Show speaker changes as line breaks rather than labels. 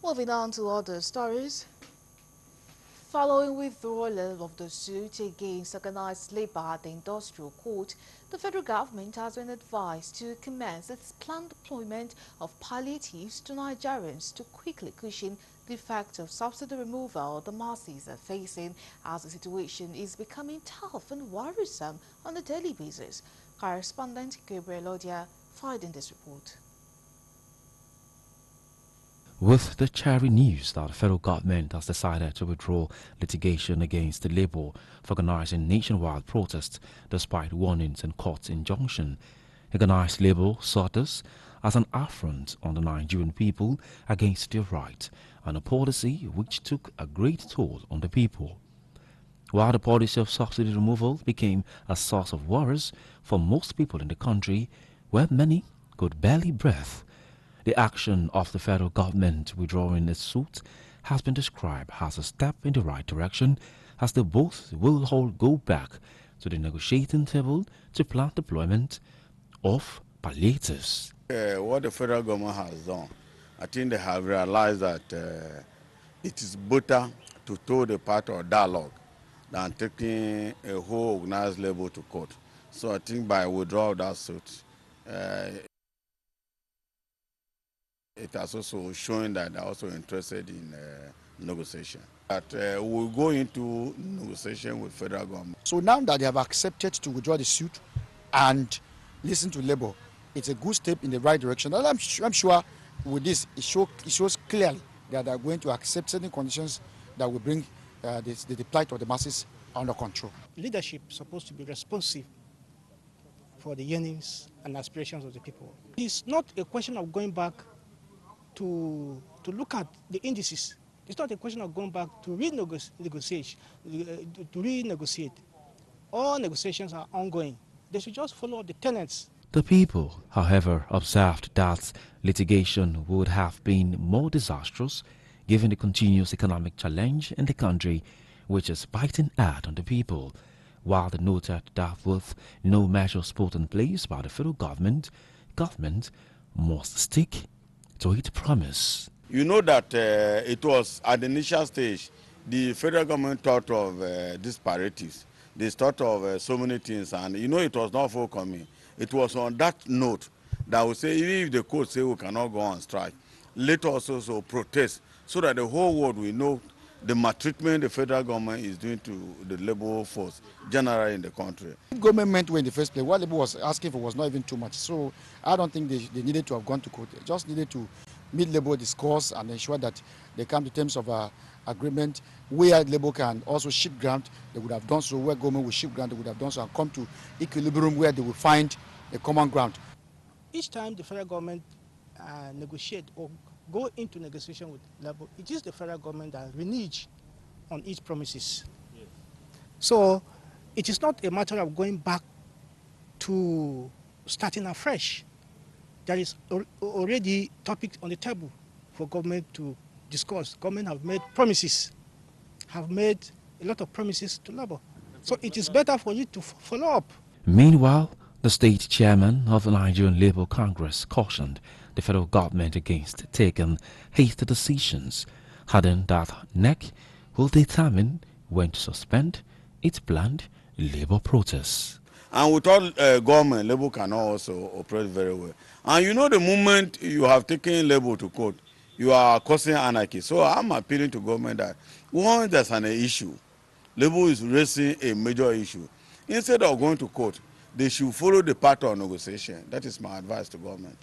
Moving on to other stories. Following withdrawal of the suit against organized labor at the industrial court, the federal government has been advised to commence its planned deployment of palliatives to Nigerians to quickly cushion the effect of subsidy removal the masses are facing as the situation is becoming tough and worrisome on a daily basis. Correspondent Gabriel Odia filed in this report.
With the cheering news that the federal government has decided to withdraw litigation against the Labour for organizing nationwide protests despite warnings and court injunction, organized Labour saw this as an affront on the Nigerian people against their right and a policy which took a great toll on the people. While the policy of subsidy removal became a source of worries for most people in the country, where many could barely breathe, the action of the federal government withdrawing its suit has been described as a step in the right direction, as they both will all go back to the negotiating table to plan deployment of palliatives.
What the federal government has done, I think they have realized that it is better to toe the path of dialogue than taking a whole organized labor to court. So I think by withdrawal of that suit, it has also shown that they're also interested in negotiation. That we'll go into negotiation with federal government.
So now that they have accepted to withdraw the suit and listen to Labour, it's a good step in the right direction. And I'm sure with this, it shows clearly that they are going to accept certain conditions that will bring the plight of the masses under control.
Leadership is supposed to be responsive for the yearnings and aspirations of the people. It's not a question of going back to look at the indices. It's not a question of going back to renegotiate. All negotiations are ongoing. They should just follow the tenets.
The people, however, observed that litigation would have been more disastrous given the continuous economic challenge in the country, which is biting hard on the people, while they noted that with no measures put in place by the federal government must stick to its promise.
You know that it was at the initial stage, the federal government thought of disparatives. They thought of so many things, and you know it was not forthcoming. It was on that note that we say, even if the court say we cannot go on strike, let us also protest so that the whole world will know the maltreatment the federal government is doing to the labor force generally in the country.
The government meant to in the first place. What Labour was asking for was not even too much. So I don't think they needed to have gone to court. They just needed to meet Labour, discuss, and ensure that they come to terms of agreement. Where Labour can also shift ground, they would have done so. Where government will shift ground, they would have done so, and come to equilibrium where they will find a common ground.
Each time the federal government negotiate or go into negotiation with Labour, it is the federal government that renege on its promises. Yes. So it is not a matter of going back to starting afresh. There is already topic on the table for government to discuss. Government have made promises, have made a lot of promises to Labour. So it is better for you to follow up.
Meanwhile, the state chairman of the Nigerian Labour Congress cautioned the federal government against taking hasty decisions, adding that NEC will determine when to suspend its planned labour protests.
And without government, Labour cannot also operate very well. And you know, the moment you have taken Labour to court, you are causing anarchy. So I'm appealing to government that once there's an issue, Labour is raising a major issue, instead of going to court, they should follow the path of negotiation. That is my advice to government.